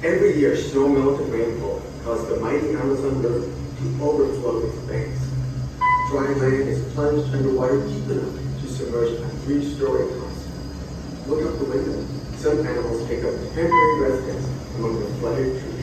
Every year, snow-melt and rainfall cause the mighty Amazon River to overflow its banks. Dry land is plunged underwater deep enough to submerge a 3-story house. Look out the window. Some animals take up temporary residence among the flooded trees.